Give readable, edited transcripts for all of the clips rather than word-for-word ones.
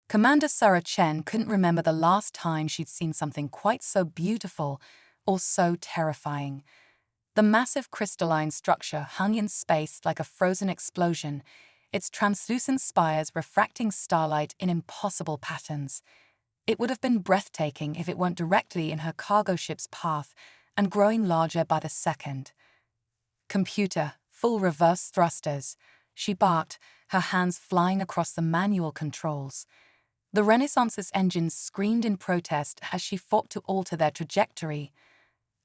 Commander Sarah Chen couldn't remember the last time she'd seen something quite so beautiful or so terrifying. The massive crystalline structure hung in space like a frozen explosion, its translucent spires refracting starlight in impossible patterns. It would have been breathtaking if it weren't directly in her cargo ship's path and growing larger by the second. "Computer, full reverse thrusters," she barked, her hands flying across the manual controls. The Renaissance's engines screamed in protest as she fought to alter their trajectory.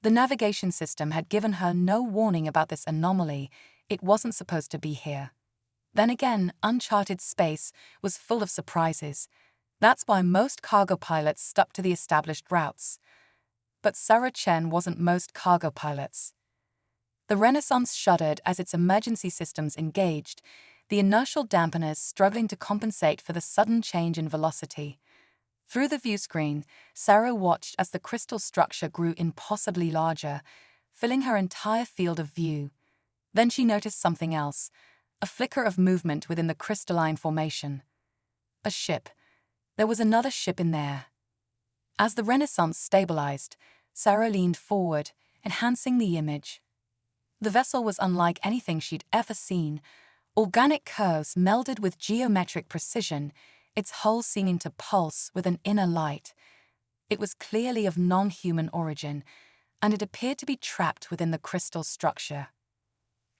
The navigation system had given her no warning about this anomaly. It wasn't supposed to be here. Then again, uncharted space was full of surprises. That's why most cargo pilots stuck to the established routes. But Sarah Chen wasn't most cargo pilots. The Renaissance shuddered as its emergency systems engaged, the inertial dampeners struggling to compensate for the sudden change in velocity. Through the viewscreen, Sarah watched as the crystal structure grew impossibly larger, filling her entire field of view. Then she noticed something else, a flicker of movement within the crystalline formation. A ship. There was another ship in there. As the Renaissance stabilized, Sarah leaned forward, enhancing the image. The vessel was unlike anything she'd ever seen. Organic curves melded with geometric precision, its hull seeming to pulse with an inner light. It was clearly of non-human origin, and it appeared to be trapped within the crystal structure.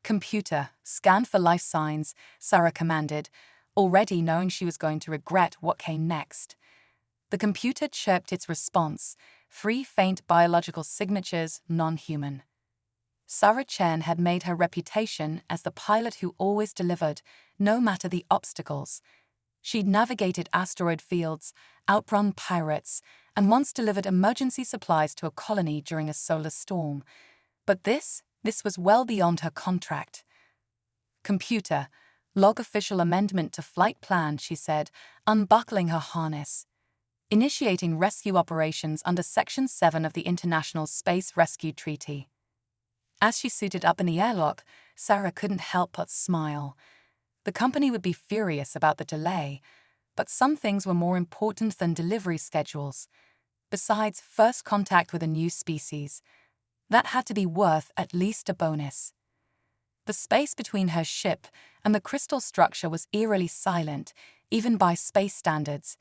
"Computer, scan for life signs," Sarah commanded, already knowing she was going to regret what came next. The computer chirped its response, three faint biological signatures, non-human. Sarah Chen had made her reputation as the pilot who always delivered, no matter the obstacles. She'd navigated asteroid fields, outrun pirates, and once delivered emergency supplies to a colony during a solar storm. But this was well beyond her contract. "Computer, log official amendment to flight plan," she said, unbuckling her harness. "Initiating rescue operations under Section 7 of the International Space Rescue Treaty." As she suited up in the airlock, Sarah couldn't help but smile. The company would be furious about the delay, but some things were more important than delivery schedules. Besides, first contact with a new species. That had to be worth at least a bonus. The space between her ship and the crystal structure was eerily silent, even by space standards.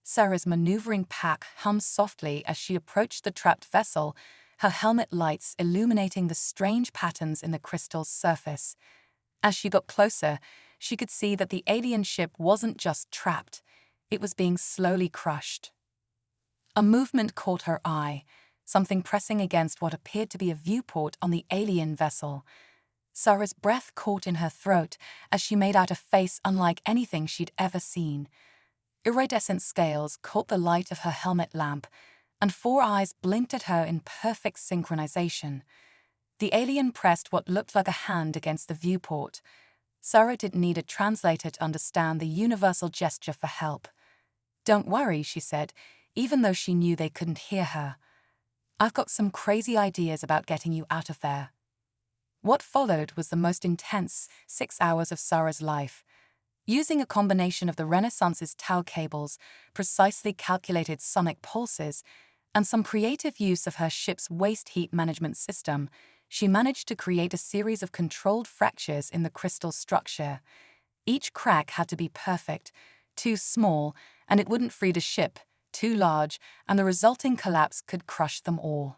Sarah's maneuvering pack hummed softly as she approached the trapped vessel, her helmet lights illuminating the strange patterns in the crystal's surface. As she got closer, she could see that the alien ship wasn't just trapped, it was being slowly crushed. A movement caught her eye, something pressing against what appeared to be a viewport on the alien vessel. Sarah's breath caught in her throat as she made out a face unlike anything she'd ever seen. Iridescent scales caught the light of her helmet lamp, and four eyes blinked at her in perfect synchronization. The alien pressed what looked like a hand against the viewport. Sarah didn't need a translator to understand the universal gesture for help. "Don't worry," she said, even though she knew they couldn't hear her. "I've got some crazy ideas about getting you out of there." What followed was the most intense 6 hours of Sarah's life. Using a combination of the Renaissance's tau cables, precisely calculated sonic pulses, and some creative use of her ship's waste heat management system, she managed to create a series of controlled fractures in the crystal structure. Each crack had to be perfect, too small, and it wouldn't free the ship, too large, and the resulting collapse could crush them all.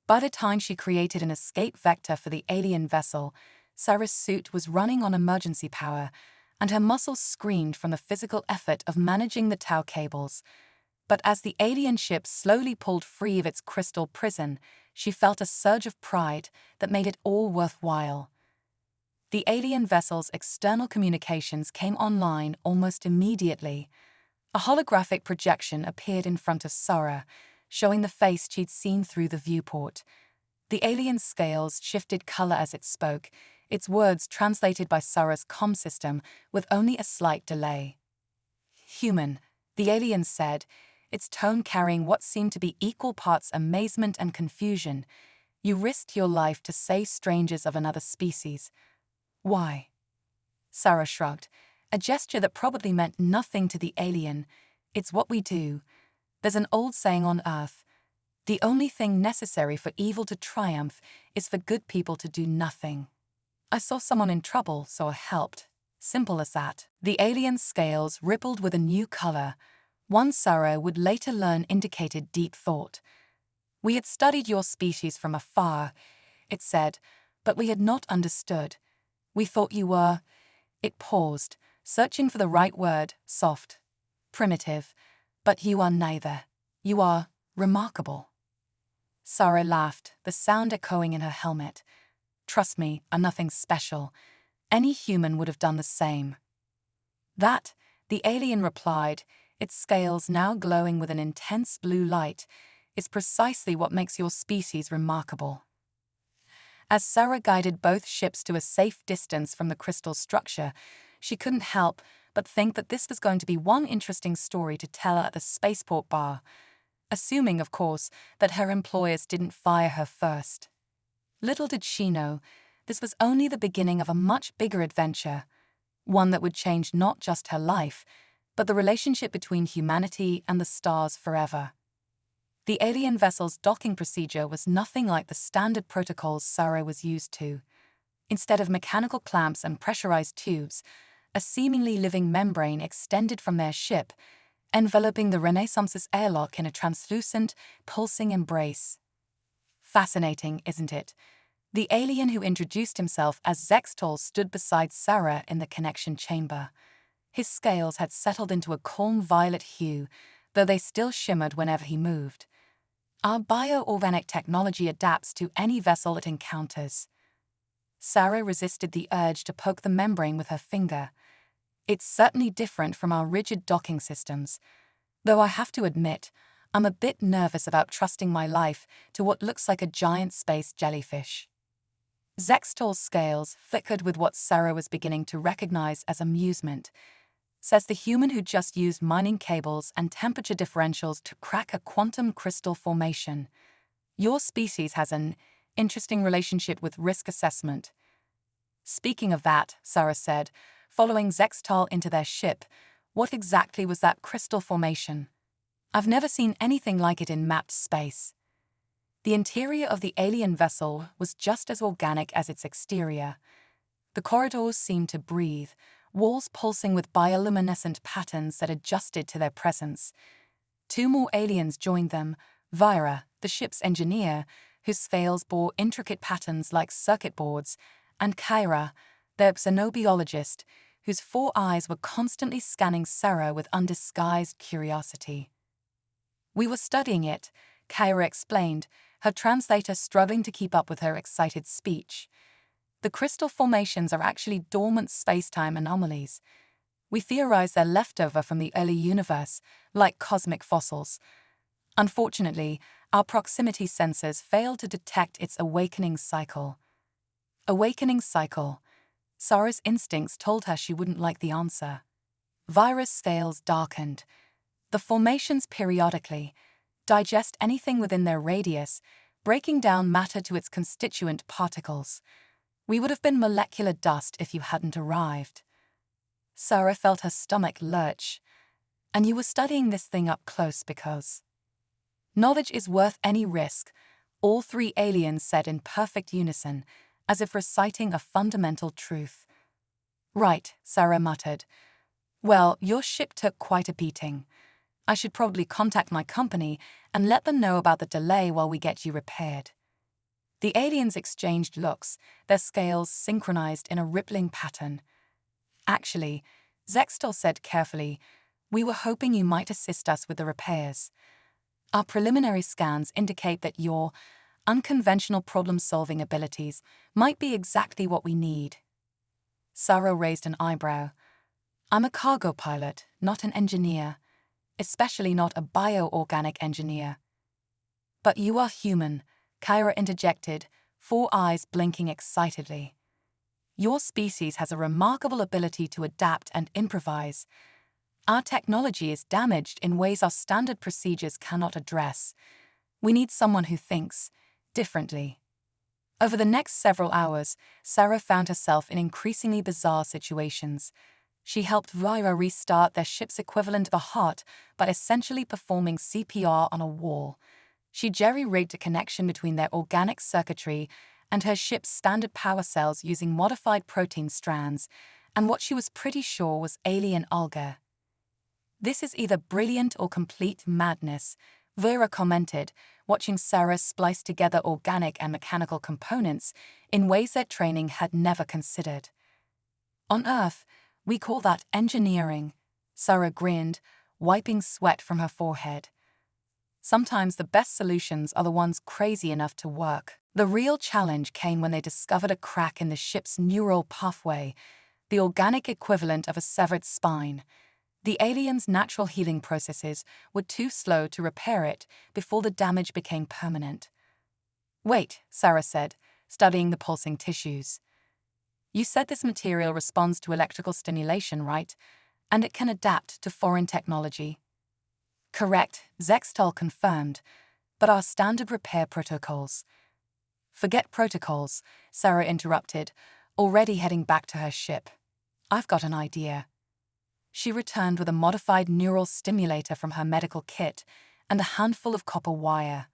By the time she created an escape vector for the alien vessel, Sarah's suit was running on emergency power, and her muscles screamed from the physical effort of managing the tau cables. But as the alien ship slowly pulled free of its crystal prison, she felt a surge of pride that made it all worthwhile. The alien vessel's external communications came online almost immediately. A holographic projection appeared in front of Sarah, showing the face she'd seen through the viewport. The alien scales shifted color as it spoke, its words translated by Sarah's comm system with only a slight delay. "Human," the alien said, its tone carrying what seemed to be equal parts amazement and confusion. "You risked your life to save strangers of another species. Why?" Sarah shrugged. a gesture that probably meant nothing to the alien. It's what we do. There's an old saying on Earth: the only thing necessary for evil to triumph is for good people to do nothing. I saw someone in trouble, so I helped. Simple as that. The alien's scales rippled with a new color. One Sarah would later learn indicated deep thought. We had studied your species from afar, it said, but we had not understood. We thought you were... It paused, searching for the right word: soft, primitive. But you are neither. You are remarkable. Sarah laughed, the sound echoing in her helmet. Trust me, I'm nothing special. Any human would have done the same. That, the alien replied, its scales now glowing with an intense blue light, is precisely what makes your species remarkable. As Sarah guided both ships to a safe distance from the crystal structure, she couldn't help but think that this was going to be one interesting story to tell at the spaceport bar, assuming, of course, that her employers didn't fire her first. Little did she know, this was only the beginning of a much bigger adventure, one that would change not just her life, but the relationship between humanity and the stars forever. The alien vessel's docking procedure was nothing like the standard protocols Sarah was used to. Instead of mechanical clamps and pressurized tubes, a seemingly living membrane extended from their ship, enveloping the Renaissance's airlock in a translucent, pulsing embrace. Fascinating, isn't it? The alien who introduced himself as Zextol stood beside Sarah in the connection chamber. His scales had settled into a calm violet hue, though they still shimmered whenever he moved. Our bioorganic technology adapts to any vessel it encounters. Sarah resisted the urge to poke the membrane with her finger. It's certainly different from our rigid docking systems, though I have to admit, I'm a bit nervous about trusting my life to what looks like a giant space jellyfish. Zextol's scales flickered with what Sarah was beginning to recognize as amusement. Says the human who just used mining cables and temperature differentials to crack a quantum crystal formation. Your species has an interesting relationship with risk assessment. Speaking of that, Sarah said, following Zextol into their ship, what exactly was that crystal formation? I've never seen anything like it in mapped space. The interior of the alien vessel was just as organic as its exterior. The corridors seemed to breathe, walls pulsing with bioluminescent patterns that adjusted to their presence. Two more aliens joined them: Vira, the ship's engineer, whose scales bore intricate patterns like circuit boards, and Kyra, their xenobiologist, whose 4 eyes were constantly scanning Sarah with undisguised curiosity. We were studying it, Kyra explained, her translator struggling to keep up with her excited speech. The crystal formations are actually dormant space-time anomalies. We theorize they're leftover from the early universe, like cosmic fossils. Unfortunately, our proximity sensors failed to detect its awakening cycle. Awakening cycle. Sarah's instincts told her she wouldn't like the answer. Vira's scales darkened. The formations periodically digest anything within their radius, breaking down matter to its constituent particles. We would have been molecular dust if you hadn't arrived. Sarah felt her stomach lurch. And you were studying this thing up close because... Knowledge is worth any risk, all 3 aliens said in perfect unison, as if reciting a fundamental truth. Right, Sarah muttered. Well, your ship took quite a beating. I should probably contact my company and let them know about the delay while we get you repaired. The aliens exchanged looks, their scales synchronized in a rippling pattern. Actually, Zextol said carefully, we were hoping you might assist us with the repairs. Our preliminary scans indicate that your unconventional problem-solving abilities might be exactly what we need. Sarah raised an eyebrow. I'm a cargo pilot, not an engineer, especially not a bioorganic engineer. But you are human, Kyra interjected, 4 eyes blinking excitedly. Your species has a remarkable ability to adapt and improvise. Our technology is damaged in ways our standard procedures cannot address. We need someone who thinks differently. Over the next several hours, Sarah found herself in increasingly bizarre situations. She helped Vyra restart their ship's equivalent of a heart by essentially performing CPR on a wall. She jerry-rigged a connection between their organic circuitry and her ship's standard power cells using modified protein strands, and what she was pretty sure was alien alga. "This is either brilliant or complete madness," Vera commented, watching Sarah splice together organic and mechanical components in ways their training had never considered. "On Earth, we call that engineering," Sarah grinned, wiping sweat from her forehead. "Sometimes the best solutions are the ones crazy enough to work." The real challenge came when they discovered a crack in the ship's neural pathway, the organic equivalent of a severed spine. The aliens' natural healing processes were too slow to repair it before the damage became permanent. "Wait," Sarah said, studying the pulsing tissues. "You said this material responds to electrical stimulation, right? And it can adapt to foreign technology?" "Correct," Zextal confirmed, "but our standard repair protocols—" "Forget protocols," Sarah interrupted, already heading back to her ship. "I've got an idea." She returned with a modified neural stimulator from her medical kit and a handful of copper wire.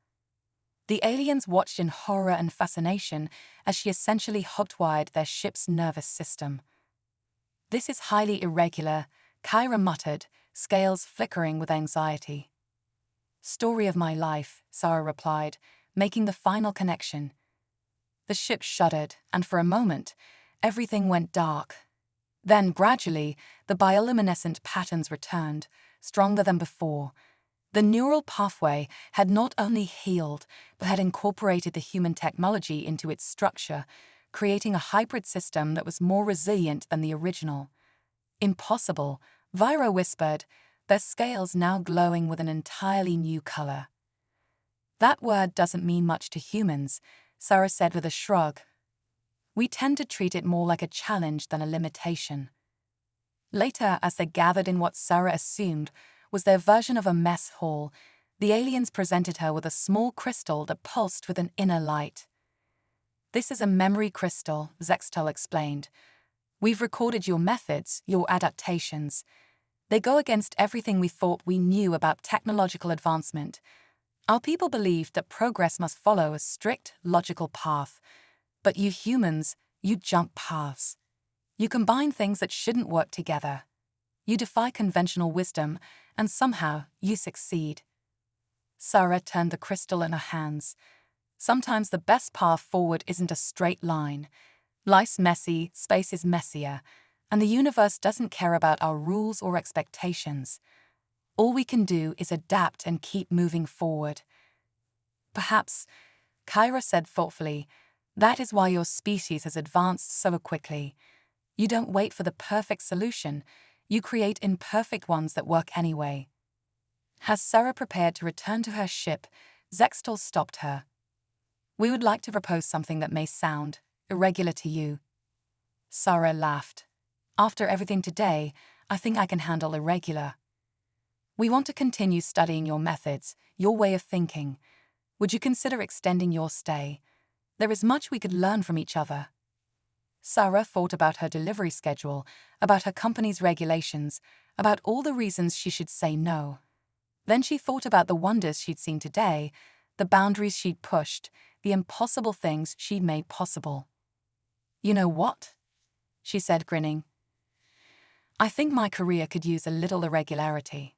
The aliens watched in horror and fascination as she essentially hot-wired their ship's nervous system. "This is highly irregular," Kyra muttered, scales flickering with anxiety. "Story of my life," Sarah replied, making the final connection. The ship shuddered, and for a moment, everything went dark. Then, gradually, the bioluminescent patterns returned, stronger than before. The neural pathway had not only healed, but had incorporated the human technology into its structure, creating a hybrid system that was more resilient than the original. "Impossible," Vyra whispered, their scales now glowing with an entirely new color. "That word doesn't mean much to humans," Sarah said with a shrug. "We tend to treat it more like a challenge than a limitation." Later, as they gathered in what Sarah assumed was their version of a mess hall, the aliens presented her with a small crystal that pulsed with an inner light. "This is a memory crystal," Zextal explained. "We've recorded your methods, your adaptations. They go against everything we thought we knew about technological advancement. Our people believed that progress must follow a strict, logical path. But you humans, you jump paths. You combine things that shouldn't work together. You defy conventional wisdom, and somehow you succeed." Sarah turned the crystal in her hands. "Sometimes the best path forward isn't a straight line. Life's messy, space is messier, and the universe doesn't care about our rules or expectations. All we can do is adapt and keep moving forward." "Perhaps," Kyra said thoughtfully, "that is why your species has advanced so quickly. You don't wait for the perfect solution, you create imperfect ones that work anyway." As Sarah prepared to return to her ship, Zextal stopped her. "We would like to propose something that may sound irregular to you." Sarah laughed. "After everything today, I think I can handle irregular. We want to continue studying your methods, your way of thinking. Would you consider extending your stay? There is much we could learn from each other." Sarah thought about her delivery schedule, about her company's regulations, about all the reasons she should say no. Then she thought about the wonders she'd seen today, the boundaries she'd pushed, the impossible things she'd made possible. "You know what?" she said, grinning. "I think my career could use a little irregularity."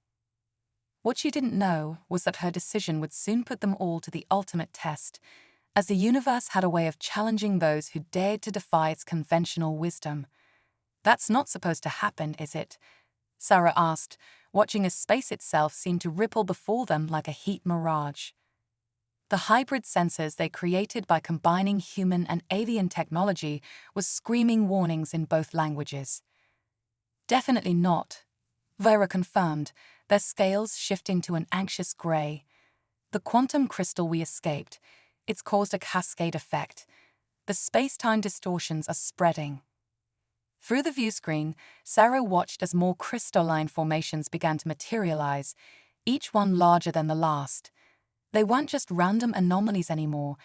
What she didn't know was that her decision would soon put them all to the ultimate test, as the universe had a way of challenging those who dared to defy its conventional wisdom. "That's not supposed to happen, is it?" Sarah asked, watching as space itself seemed to ripple before them like a heat mirage. The hybrid sensors they created by combining human and alien technology was screaming warnings in both languages. "Definitely not," Vera confirmed, their scales shifting to an anxious gray. "The quantum crystal we escaped, it's caused a cascade effect. The space-time distortions are spreading." Through the viewscreen, Sarah watched as more crystalline formations began to materialize, each one larger than the last. They weren't just random anomalies anymore.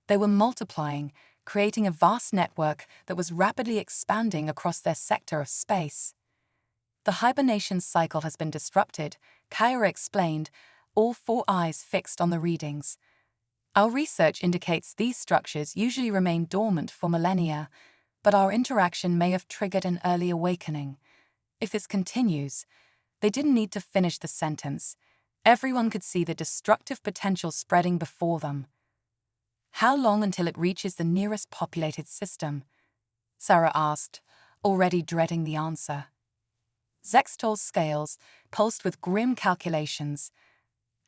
They were multiplying, creating a vast network that was rapidly expanding across their sector of space. The hibernation cycle has been disrupted, Kyra explained, all four eyes fixed on the readings. Our research indicates these structures usually remain dormant for millennia, but our interaction may have triggered an early awakening. If this continues, they didn't need to finish the sentence. Everyone could see the destructive potential spreading before them. How long until it reaches the nearest populated system? Sarah asked, already dreading the answer. Zextal's scales pulsed with grim calculations.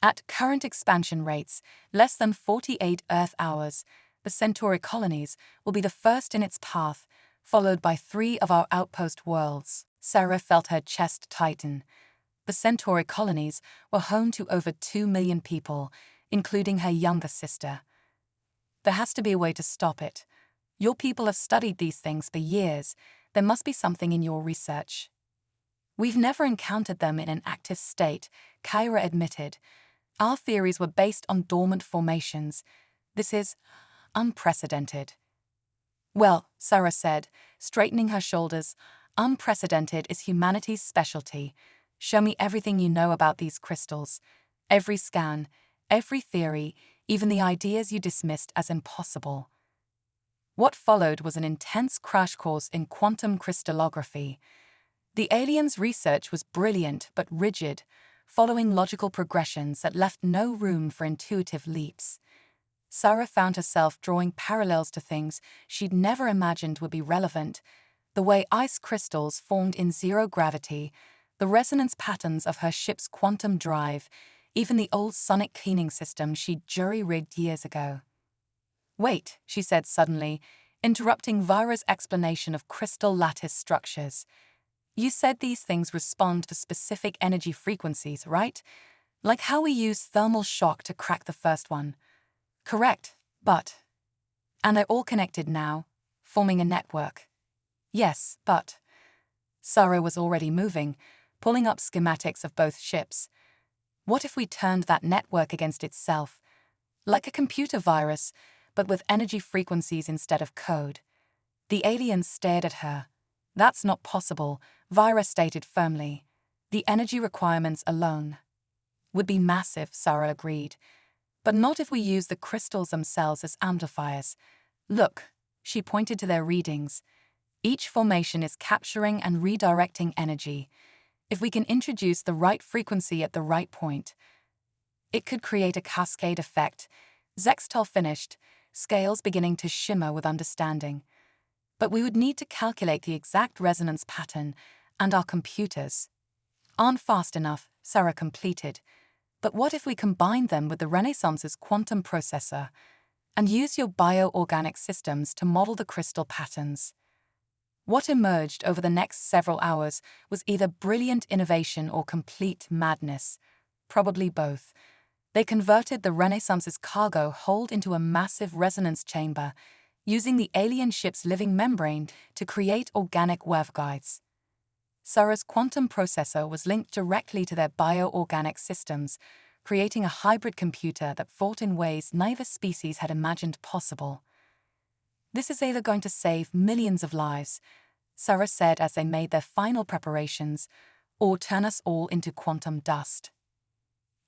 At current expansion rates, less than 48 Earth hours, the Centauri colonies will be the first in its path, followed by 3 of our outpost worlds. Sarah felt her chest tighten. The Centauri colonies were home to over 2 million people, including her younger sister. There has to be a way to stop it. Your people have studied these things for years. There must be something in your research. We've never encountered them in an active state, Kyra admitted. Our theories were based on dormant formations. This is unprecedented. Well, Sarah said, straightening her shoulders, unprecedented is humanity's specialty. Show me everything you know about these crystals. Every scan, every theory, even the ideas you dismissed as impossible. What followed was an intense crash course in quantum crystallography. The aliens' research was brilliant but rigid, following logical progressions that left no room for intuitive leaps. Sarah found herself drawing parallels to things she'd never imagined would be relevant: the way ice crystals formed in zero gravity, the resonance patterns of her ship's quantum drive, even the old sonic cleaning system she'd jury-rigged years ago. Wait, she said suddenly, interrupting Vira's explanation of crystal lattice structures. You said these things respond to specific energy frequencies, right? Like how we use thermal shock to crack the first one. Correct, but... And they're all connected now, forming a network. Yes, but... Sarah was already moving, pulling up schematics of both ships. What if we turned that network against itself? Like a computer virus, but with energy frequencies instead of code. The aliens stared at her. That's not possible, Vira stated firmly. The energy requirements alone would be massive, Sarah agreed. But not if we use the crystals themselves as amplifiers. Look, she pointed to their readings. Each formation is capturing and redirecting energy. If we can introduce the right frequency at the right point, it could create a cascade effect. Zextal finished, scales beginning to shimmer with understanding. But we would need to calculate the exact resonance pattern, and our computers aren't fast enough, Sarah completed. But what if we combine them with the Renaissance's quantum processor and use your bioorganic systems to model the crystal patterns? What emerged over the next several hours was either brilliant innovation or complete madness, probably both. They converted the Renaissance's cargo hold into a massive resonance chamber, using the alien ship's living membrane to create organic waveguides. Sarah's quantum processor was linked directly to their bioorganic systems, creating a hybrid computer that fought in ways neither species had imagined possible. This is either going to save millions of lives, Sarah said as they made their final preparations, or turn us all into quantum dust.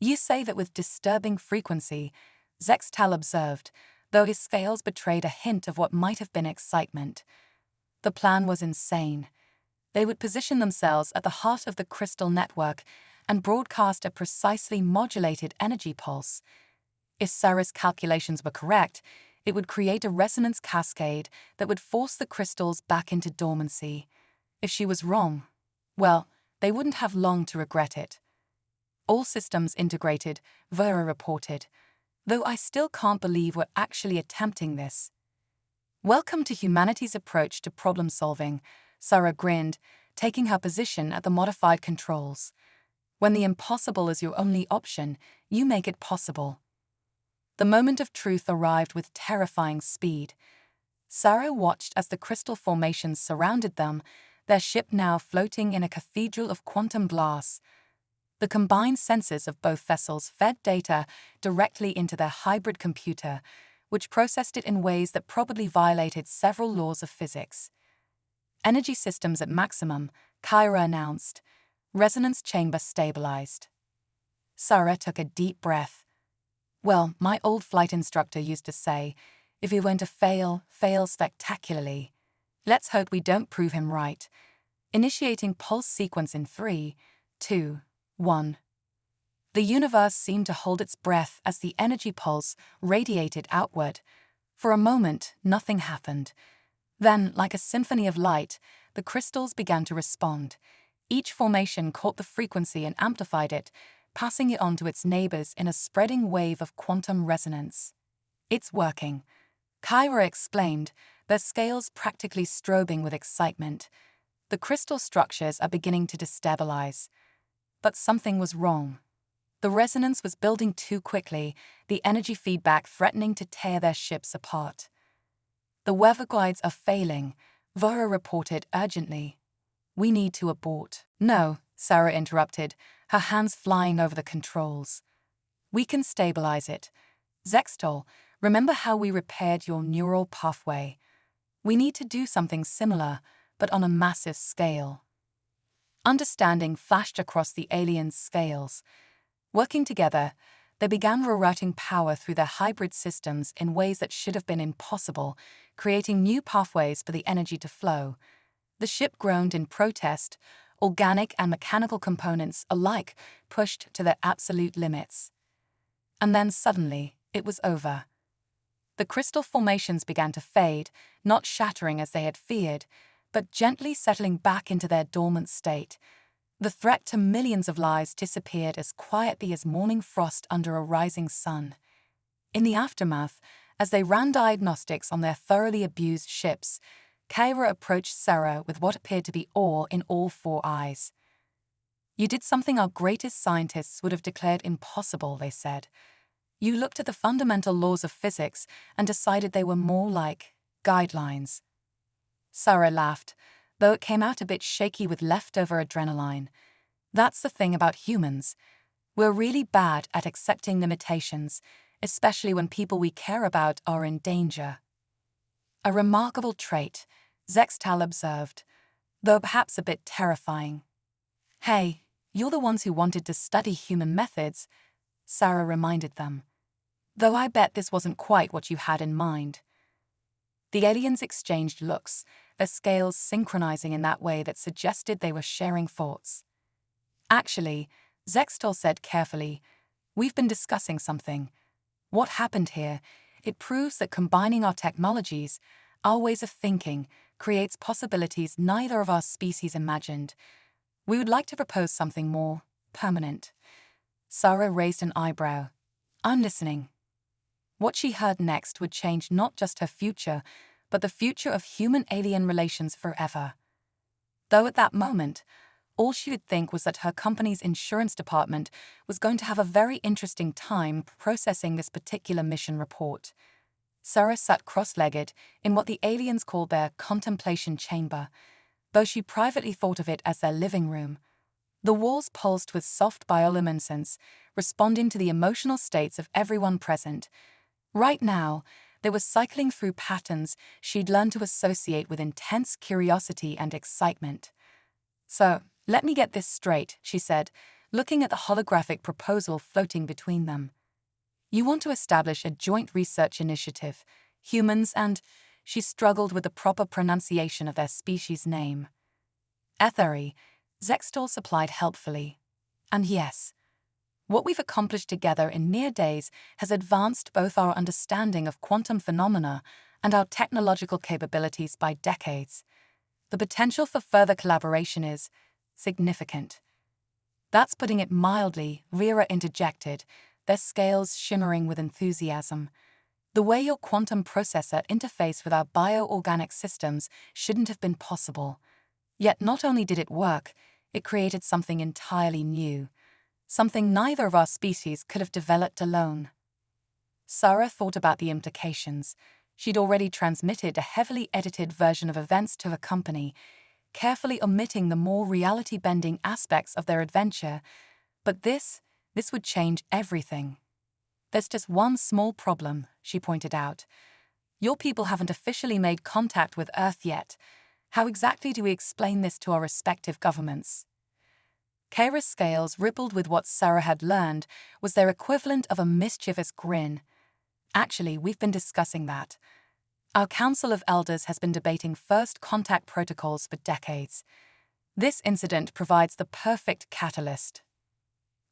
You say that with disturbing frequency, Zextal observed, though his scales betrayed a hint of what might have been excitement. The plan was insane. They would position themselves at the heart of the crystal network and broadcast a precisely modulated energy pulse. If Sarah's calculations were correct, it would create a resonance cascade that would force the crystals back into dormancy. If she was wrong, well, they wouldn't have long to regret it. All systems integrated, Vera reported, though I still can't believe we're actually attempting this. Welcome to humanity's approach to problem-solving, Sarah grinned, taking her position at the modified controls. When the impossible is your only option, you make it possible. The moment of truth arrived with terrifying speed. Sarah watched as the crystal formations surrounded them, their ship now floating in a cathedral of quantum glass. The combined sensors of both vessels fed data directly into their hybrid computer, which processed it in ways that probably violated several laws of physics. Energy systems at maximum, Kyra announced. Resonance chamber stabilized. Sarah took a deep breath. Well, my old flight instructor used to say, if you're going to fail, fail spectacularly. Let's hope we don't prove him right. Initiating pulse sequence in 3, 2, 1. The universe seemed to hold its breath as the energy pulse radiated outward. For a moment, nothing happened. Then, like a symphony of light, the crystals began to respond. Each formation caught the frequency and amplified it, passing it on to its neighbors in a spreading wave of quantum resonance. It's working, Kyra explained, their scales practically strobing with excitement. The crystal structures are beginning to destabilize. But something was wrong. The resonance was building too quickly, the energy feedback threatening to tear their ships apart. The weather guides are failing, Vora reported urgently. We need to abort. No, Sarah interrupted, her hands flying over the controls. We can stabilize it. Zextol, remember how we repaired your neural pathway? We need to do something similar, but on a massive scale. Understanding flashed across the aliens' scales. Working together, they began rerouting power through their hybrid systems in ways that should have been impossible, creating new pathways for the energy to flow. The ship groaned in protest, organic and mechanical components alike pushed to their absolute limits. And then suddenly, it was over. The crystal formations began to fade, not shattering as they had feared, but gently settling back into their dormant state. The threat to millions of lives disappeared as quietly as morning frost under a rising sun. In the aftermath, as they ran diagnostics on their thoroughly abused ships, Kyra approached Sarah with what appeared to be awe in all 4 eyes. You did something our greatest scientists would have declared impossible, they said. You looked at the fundamental laws of physics and decided they were more like guidelines. Sarah laughed, though it came out a bit shaky with leftover adrenaline. That's the thing about humans. We're really bad at accepting limitations, especially when people we care about are in danger. A remarkable trait, Zextal observed, though perhaps a bit terrifying. Hey, you're the ones who wanted to study human methods, Sarah reminded them. Though I bet this wasn't quite what you had in mind. The aliens exchanged looks, their scales synchronizing in that way that suggested they were sharing thoughts. Actually, Zextal said carefully, we've been discussing something. What happened here? It proves that combining our technologies, our ways of thinking, creates possibilities neither of our species imagined. We would like to propose something more permanent. Sarah raised an eyebrow. I'm listening. What she heard next would change not just her future, but the future of human-alien relations forever. Though at that moment, all she would think was that her company's insurance department was going to have a very interesting time processing this particular mission report. Sarah sat cross-legged in what the aliens called their contemplation chamber, though she privately thought of it as their living room. The walls pulsed with soft bioluminescence, responding to the emotional states of everyone present. Right now, they were cycling through patterns she'd learned to associate with intense curiosity and excitement. So, let me get this straight, she said, looking at the holographic proposal floating between them. You want to establish a joint research initiative, humans and, she struggled with the proper pronunciation of their species name. Etheri, Zextal supplied helpfully. And yes, what we've accomplished together in mere days has advanced both our understanding of quantum phenomena and our technological capabilities by decades. The potential for further collaboration is significant. That's putting it mildly, Vera interjected, their scales shimmering with enthusiasm. The way your quantum processor interfaced with our bioorganic systems shouldn't have been possible. Yet not only did it work, it created something entirely new. Something neither of our species could have developed alone. Sarah thought about the implications. She'd already transmitted a heavily edited version of events to her company, carefully omitting the more reality-bending aspects of their adventure. But this would change everything. There's just one small problem, she pointed out. Your people haven't officially made contact with Earth yet. How exactly do we explain this to our respective governments? Kira's scales, rippled with what Sarah had learned, was their equivalent of a mischievous grin. Actually, we've been discussing that. Our Council of Elders has been debating first contact protocols for decades. This incident provides the perfect catalyst.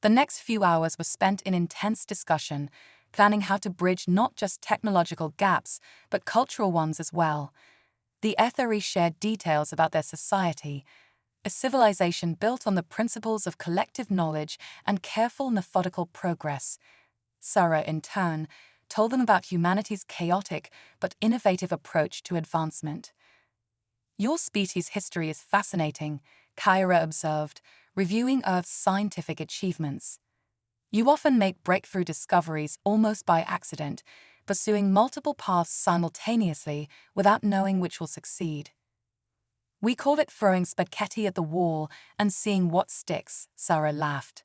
The next few hours were spent in intense discussion, planning how to bridge not just technological gaps, but cultural ones as well. The Ethery shared details about their society, a civilization built on the principles of collective knowledge and careful methodical progress. Sarah, in turn, told them about humanity's chaotic but innovative approach to advancement. Your species' history is fascinating, Kyra observed, reviewing Earth's scientific achievements. You often make breakthrough discoveries almost by accident, pursuing multiple paths simultaneously without knowing which will succeed. We call it throwing spaghetti at the wall and seeing what sticks, Sarah laughed.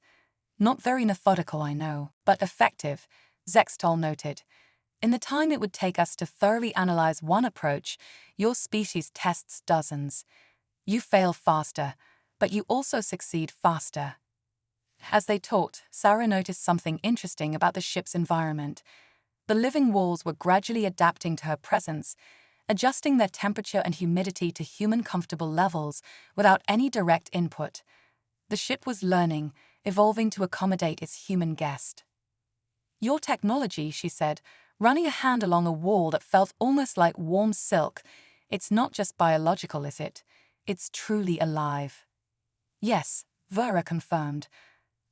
Not very methodical, I know, but effective, Zextol noted. In the time it would take us to thoroughly analyze one approach, your species tests dozens. You fail faster, but you also succeed faster. As they talked, Sarah noticed something interesting about the ship's environment. The living walls were gradually adapting to her presence, adjusting their temperature and humidity to human comfortable levels without any direct input. The ship was learning, evolving to accommodate its human guest. Your technology, she said, running a hand along a wall that felt almost like warm silk. It's not just biological, is it? It's truly alive. Yes, Vera confirmed.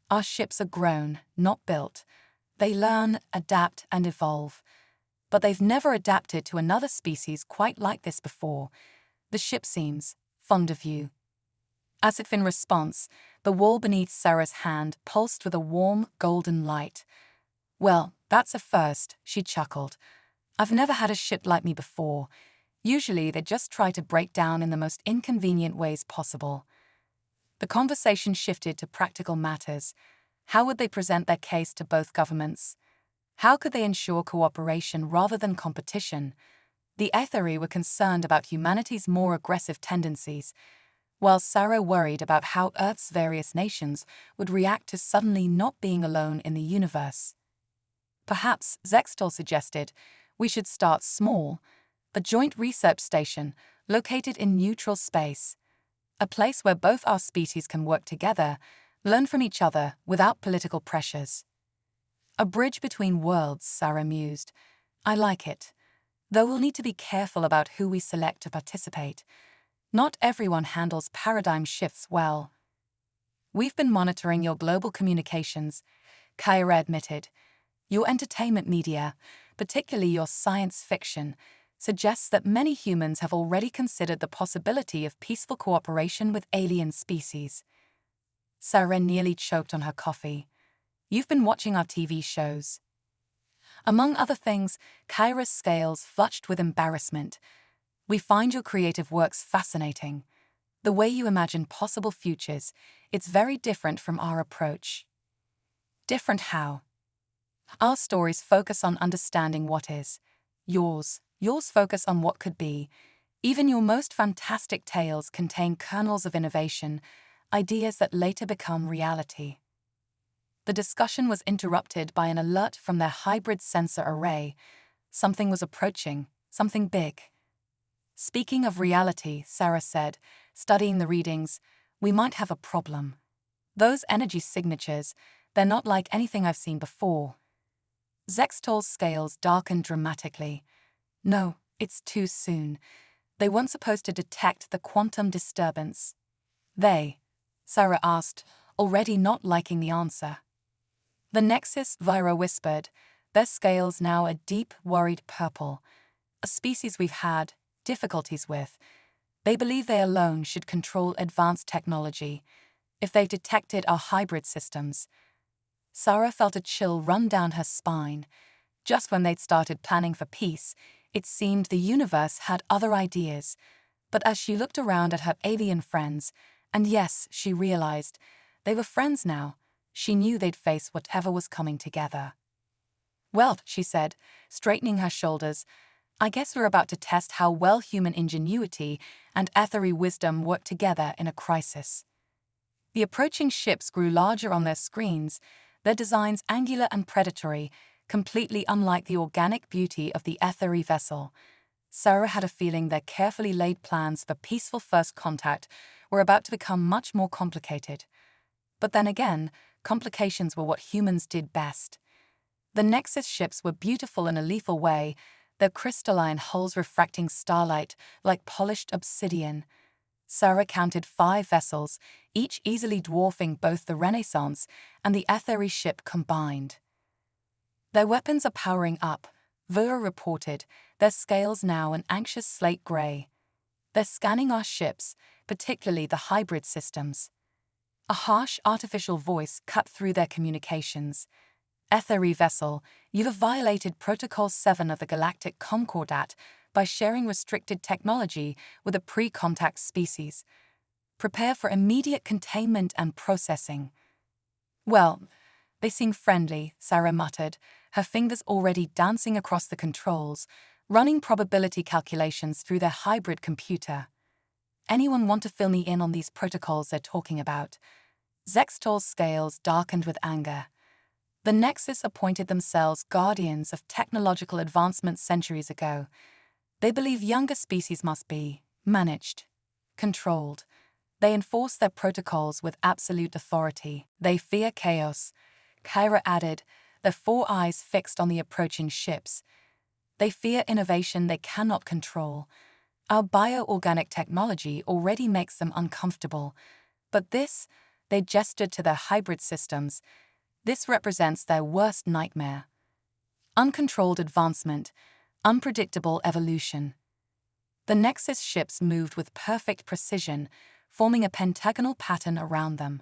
Our ships are grown, not built. They learn, adapt, and evolve. But they've never adapted to another species quite like this before. The ship seems fond of you. As if in response, the wall beneath Sarah's hand pulsed with a warm, golden light. Well, that's a first, she chuckled. I've never had a ship like me before. Usually they just try to break down in the most inconvenient ways possible. The conversation shifted to practical matters. How would they present their case to both governments? How could they ensure cooperation rather than competition? The Ethery were concerned about humanity's more aggressive tendencies, while Sarah worried about how Earth's various nations would react to suddenly not being alone in the universe. Perhaps, Zextol suggested, we should start small, a joint research station located in neutral space, a place where both our species can work together, learn from each other without political pressures. A bridge between worlds, Sarah mused. I like it, though we'll need to be careful about who we select to participate. Not everyone handles paradigm shifts well. We've been monitoring your global communications, Kyra admitted. Your entertainment media, particularly your science fiction, suggests that many humans have already considered the possibility of peaceful cooperation with alien species. Sarah nearly choked on her coffee. You've been watching our TV shows. Among other things, Kyra's scales flushed with embarrassment. We find your creative works fascinating. The way you imagine possible futures, it's very different from our approach. Different how? Our stories focus on understanding what is. Yours focus on what could be. Even your most fantastic tales contain kernels of innovation, ideas that later become reality. The discussion was interrupted by an alert from their hybrid sensor array. Something was approaching, something big. Speaking of reality, Sarah said, studying the readings, we might have a problem. Those energy signatures, they're not like anything I've seen before. Zextol's scales darkened dramatically. No, it's too soon. They weren't supposed to detect the quantum disturbance. Sarah asked, already not liking the answer. The Nexus, Vira whispered, their scales now a deep, worried purple. A species we've had difficulties with. They believe they alone should control advanced technology. If they detected our hybrid systems. Sarah felt a chill run down her spine. Just when they'd started planning for peace, it seemed the universe had other ideas. But as she looked around at her alien friends, and yes, she realized, they were friends now, she knew they'd face whatever was coming together. Well, she said, straightening her shoulders, I guess we're about to test how well human ingenuity and ethery wisdom work together in a crisis. The approaching ships grew larger on their screens, their designs angular and predatory, completely unlike the organic beauty of the ethery vessel. Sarah had a feeling their carefully laid plans for peaceful first contact were about to become much more complicated. But then again, complications were what humans did best. The Nexus ships were beautiful in a lethal way, their crystalline hulls refracting starlight like polished obsidian. Sarah counted 5 vessels, each easily dwarfing both the Renaissance and the ethery ship combined. Their weapons are powering up, Vera reported, their scales now an anxious slate gray. They're scanning our ships, particularly the hybrid systems. A harsh artificial voice cut through their communications. Ethery vessel, you have violated Protocol 7 of the Galactic Concordat by sharing restricted technology with a pre-contact species. Prepare for immediate containment and processing. Well, they seem friendly, Sarah muttered, her fingers already dancing across the controls, running probability calculations through their hybrid computer. Anyone want to fill me in on these protocols they're talking about? Zextol's scales darkened with anger. The Nexus appointed themselves guardians of technological advancements centuries ago. They believe younger species must be managed, controlled. They enforce their protocols with absolute authority. They fear chaos, Kyra added, their 4 eyes fixed on the approaching ships. They fear innovation they cannot control. Our bioorganic technology already makes them uncomfortable. But this, they gestured to their hybrid systems, this represents their worst nightmare. Uncontrolled advancement, unpredictable evolution. The Nexus ships moved with perfect precision, forming a pentagonal pattern around them.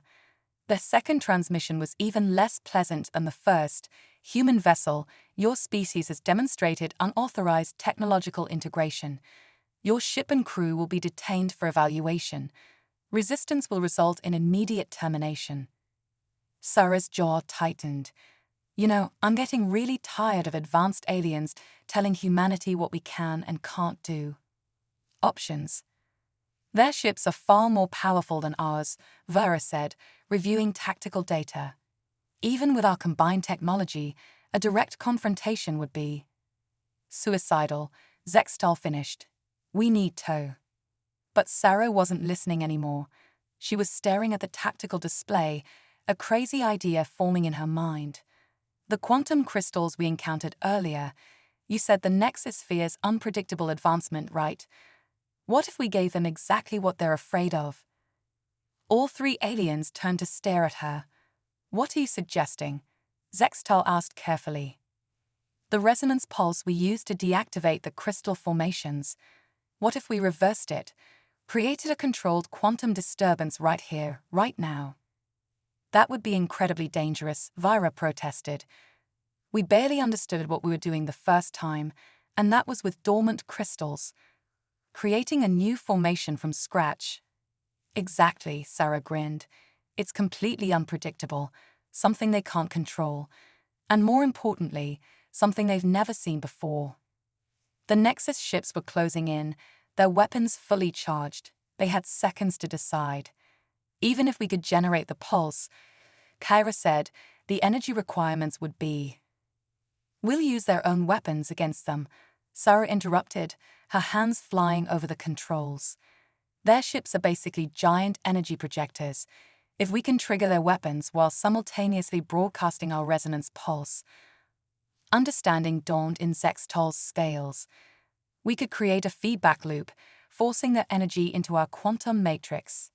Their second transmission was even less pleasant than the first. Human vessel, your species has demonstrated unauthorized technological integration. Your ship and crew will be detained for evaluation. Resistance will result in immediate termination. Sarah's jaw tightened. I'm getting really tired of advanced aliens telling humanity what we can and can't do. Options. Their ships are far more powerful than ours, Vera said, reviewing tactical data. Even with our combined technology, a direct confrontation would be suicidal, Zextal finished. We need tow. But Sarah wasn't listening anymore. She was staring at the tactical display, a crazy idea forming in her mind. The quantum crystals we encountered earlier, you said the Nexus fears unpredictable advancement, right? What if we gave them exactly what they're afraid of? All 3 aliens turned to stare at her. What are you suggesting? Zextal asked carefully. The resonance pulse we used to deactivate the crystal formations. What if we reversed it, created a controlled quantum disturbance right here, right now? That would be incredibly dangerous, Vira protested. We barely understood what we were doing the first time, and that was with dormant crystals. Creating a new formation from scratch. Exactly, Sarah grinned. It's completely unpredictable, something they can't control, and more importantly, something they've never seen before. The Nexus ships were closing in, their weapons fully charged. They had seconds to decide. Even if we could generate the pulse, Kyra said, the energy requirements would be. We'll use their own weapons against them, Sarah interrupted, her hands flying over the controls. Their ships are basically giant energy projectors. If we can trigger their weapons while simultaneously broadcasting our resonance pulse. Understanding dawned in Zextal's scales. We could create a feedback loop, forcing their energy into our quantum matrix.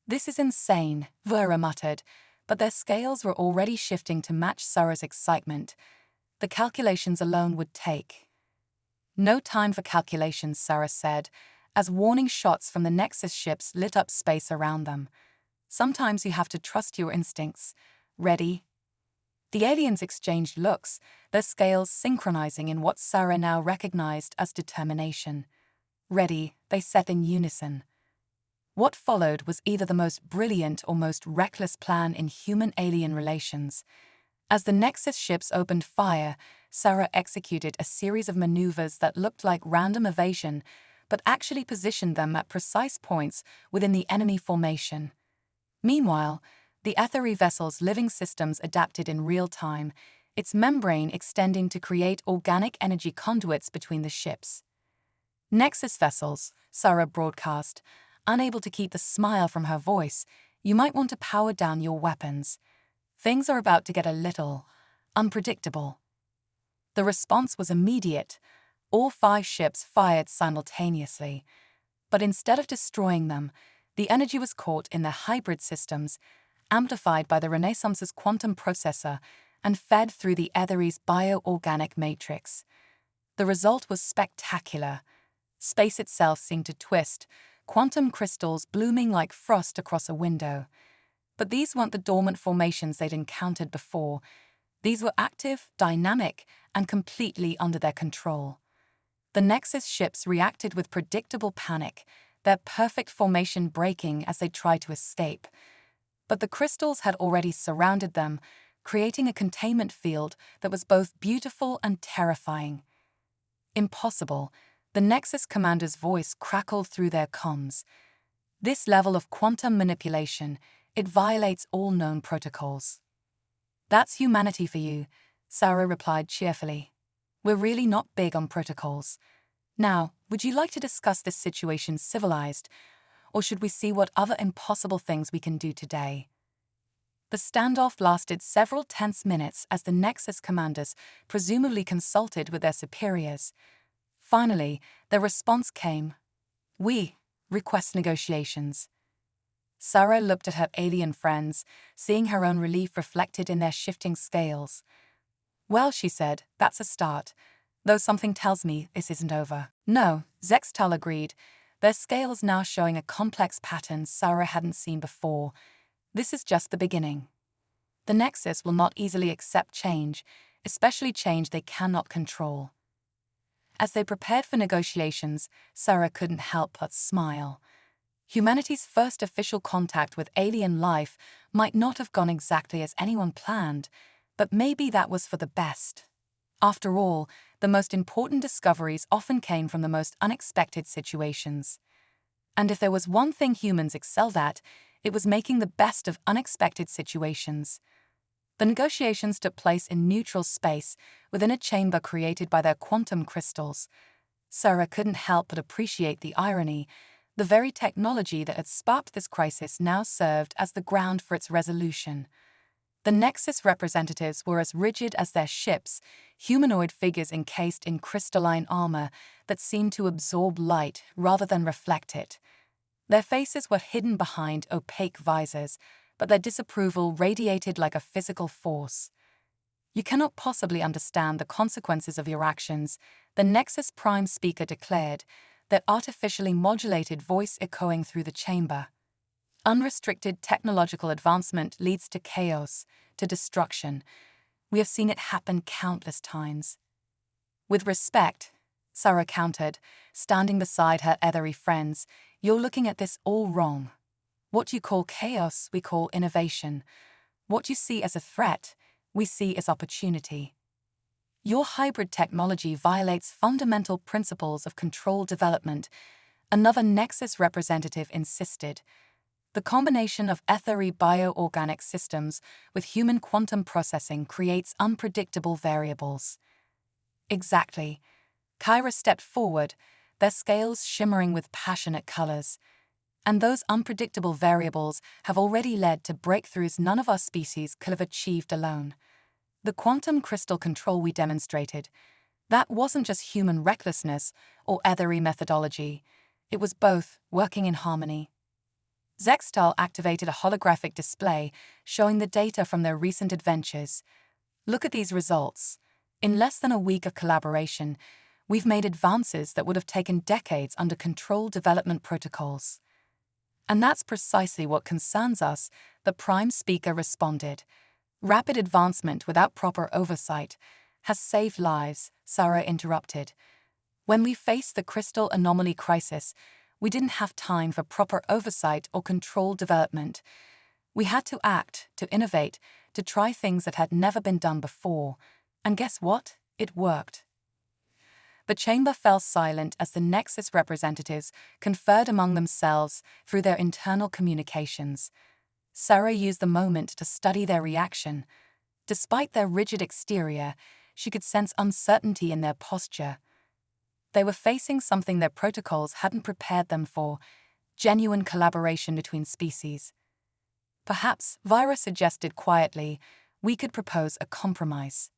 This is insane, Vera muttered, but their scales were already shifting to match Sarah's excitement. The calculations alone would take. No time for calculations, Sarah said, as warning shots from the Nexus ships lit up space around them. Sometimes you have to trust your instincts. Ready? The aliens exchanged looks, their scales synchronizing in what Sarah now recognized as determination. Ready, they said in unison. What followed was either the most brilliant or most reckless plan in human-alien relations. As the Nexus ships opened fire, Sarah executed a series of maneuvers that looked like random evasion, but actually positioned them at precise points within the enemy formation. Meanwhile, the ethery vessel's living systems adapted in real time, its membrane extending to create organic energy conduits between the ships. Nexus vessels, Sarah broadcast, unable to keep the smile from her voice, you might want to power down your weapons. Things are about to get a little unpredictable. The response was immediate. All 5 ships fired simultaneously. But instead of destroying them, the energy was caught in their hybrid systems, amplified by the Renaissance's quantum processor, and fed through the ethery's bioorganic matrix. The result was spectacular. Space itself seemed to twist, quantum crystals blooming like frost across a window. But these weren't the dormant formations they'd encountered before. These were active, dynamic, and completely under their control. The Nexus ships reacted with predictable panic, their perfect formation breaking as they tried to escape. But the crystals had already surrounded them, creating a containment field that was both beautiful and terrifying. Impossible, the Nexus commander's voice crackled through their comms. This level of quantum manipulation, it violates all known protocols. That's humanity for you, Sarah replied cheerfully. We're really not big on protocols. Now, would you like to discuss this situation civilized, or should we see what other impossible things we can do today? The standoff lasted several tense minutes as the Nexus commanders presumably consulted with their superiors. Finally, their response came. We request negotiations. Sarah looked at her alien friends, seeing her own relief reflected in their shifting scales. Well, she said, that's a start, though something tells me this isn't over. No, Zextal agreed, their scales now showing a complex pattern Sarah hadn't seen before. This is just the beginning. The Nexus will not easily accept change, especially change they cannot control. As they prepared for negotiations, Sarah couldn't help but smile. Humanity's first official contact with alien life might not have gone exactly as anyone planned, but maybe that was for the best. After all, the most important discoveries often came from the most unexpected situations. And if there was one thing humans excelled at, it was making the best of unexpected situations. The negotiations took place in neutral space, within a chamber created by their quantum crystals. Sarah couldn't help but appreciate the irony. The very technology that had sparked this crisis now served as the ground for its resolution. The Nexus representatives were as rigid as their ships, humanoid figures encased in crystalline armor that seemed to absorb light rather than reflect it. Their faces were hidden behind opaque visors, but their disapproval radiated like a physical force. You cannot possibly understand the consequences of your actions, the Nexus Prime speaker declared, their artificially modulated voice echoing through the chamber. Unrestricted technological advancement leads to chaos, to destruction. We have seen it happen countless times. With respect, Sarah countered, standing beside her ethery friends, you're looking at this all wrong. What you call chaos, we call innovation. What you see as a threat, we see as opportunity. Your hybrid technology violates fundamental principles of controlled development, another Nexus representative insisted. The combination of ethery bioorganic systems with human quantum processing creates unpredictable variables. Exactly. Kyra stepped forward, their scales shimmering with passionate colors. And those unpredictable variables have already led to breakthroughs none of our species could have achieved alone. The quantum crystal control we demonstrated, that wasn't just human recklessness or ethery methodology. It was both working in harmony. Zextal activated a holographic display showing the data from their recent adventures. Look at these results. In less than a week of collaboration, we've made advances that would have taken decades under controlled development protocols. And that's precisely what concerns us, the Prime Speaker responded. Rapid advancement without proper oversight has saved lives, Sarah interrupted. When we faced the crystal anomaly crisis, we didn't have time for proper oversight or controlled development. We had to act, to innovate, to try things that had never been done before. And guess what? It worked. The chamber fell silent as the Nexus representatives conferred among themselves through their internal communications. Sarah used the moment to study their reaction. Despite their rigid exterior, she could sense uncertainty in their posture. They were facing something their protocols hadn't prepared them for: genuine collaboration between species. Perhaps, Vira suggested quietly, we could propose a compromise.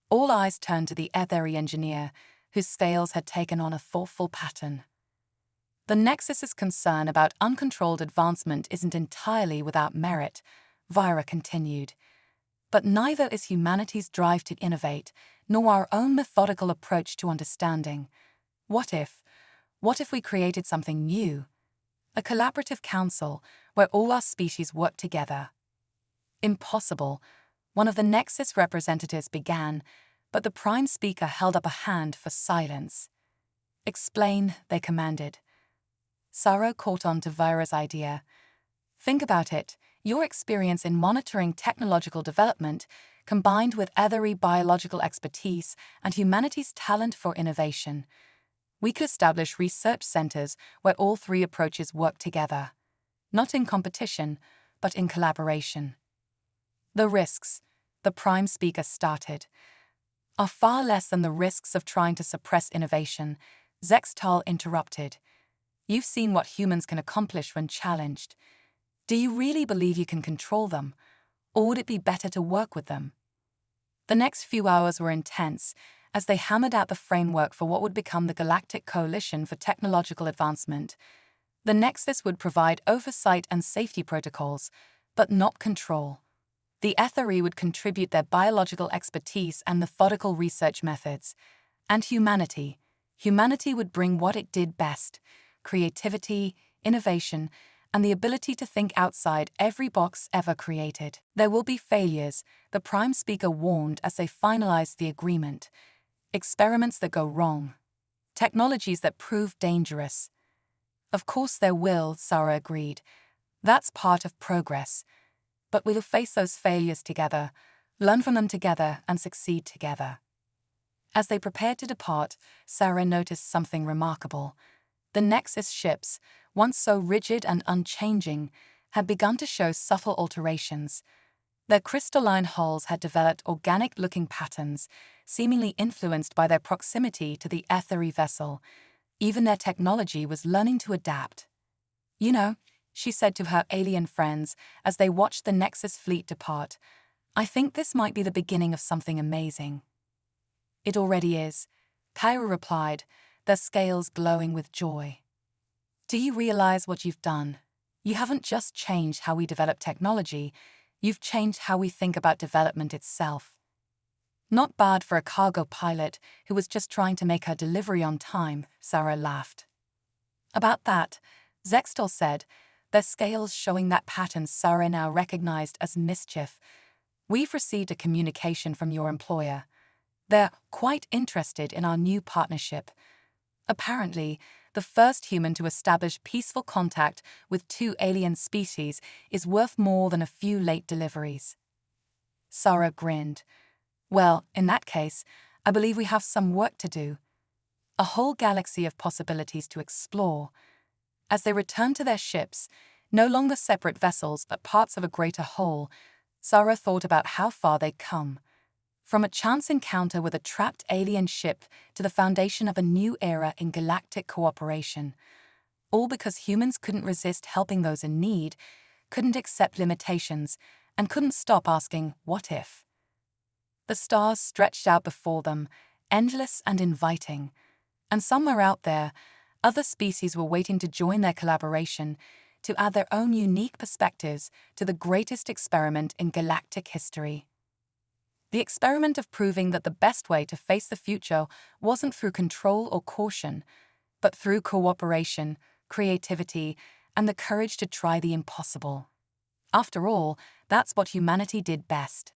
All eyes turned to the ethery engineer, whose scales had taken on a thoughtful pattern. The Nexus's concern about uncontrolled advancement isn't entirely without merit, Vira continued. But neither is humanity's drive to innovate, nor our own methodical approach to understanding. What if we created something new? A collaborative council where all our species work together. Impossible, one of the Nexus representatives began, but the Prime Speaker held up a hand for silence. Explain, they commanded. Sarah caught on to Vira's idea. Think about it, your experience in monitoring technological development, combined with ethery biological expertise and humanity's talent for innovation. We could establish research centers where all three approaches work together. Not in competition, but in collaboration. The risks, the Prime Speaker started, are far less than the risks of trying to suppress innovation, Zextal interrupted. You've seen what humans can accomplish when challenged. Do you really believe you can control them, or would it be better to work with them? The next few hours were intense, as they hammered out the framework for what would become the Galactic Coalition for Technological Advancement. The Nexus would provide oversight and safety protocols, but not control. The ethery would contribute their biological expertise and methodical research methods. And humanity would bring what it did best: creativity, innovation, and the ability to think outside every box ever created. There will be failures, the Prime Speaker warned as they finalized the agreement. Experiments that go wrong. Technologies that prove dangerous. Of course there will, Sarah agreed. That's part of progress. But we'll face those failures together, learn from them together, and succeed together. As they prepared to depart, Sarah noticed something remarkable. The Nexus ships, once so rigid and unchanging, had begun to show subtle alterations. Their crystalline hulls had developed organic-looking patterns, seemingly influenced by their proximity to the ethery vessel. Even their technology was learning to adapt. You know, she said to her alien friends as they watched the Nexus fleet depart, I think this might be the beginning of something amazing. It already is, Kyra replied, their scales glowing with joy. Do you realize what you've done? You haven't just changed how we develop technology, you've changed how we think about development itself. Not bad for a cargo pilot who was just trying to make her delivery on time, Sarah laughed. About that, Zextal said, their scales showing that pattern Sarah now recognized as mischief. We've received a communication from your employer. They're quite interested in our new partnership. Apparently, the first human to establish peaceful contact with two alien species is worth more than a few late deliveries. Sarah grinned. Well, in that case, I believe we have some work to do. A whole galaxy of possibilities to explore. As they returned to their ships, no longer separate vessels but parts of a greater whole, Sarah thought about how far they'd come. From a chance encounter with a trapped alien ship to the foundation of a new era in galactic cooperation. All because humans couldn't resist helping those in need, couldn't accept limitations, and couldn't stop asking, what if? The stars stretched out before them, endless and inviting. And somewhere out there, other species were waiting to join their collaboration, to add their own unique perspectives to the greatest experiment in galactic history. The experiment of proving that the best way to face the future wasn't through control or caution, but through cooperation, creativity, and the courage to try the impossible. After all, that's what humanity did best.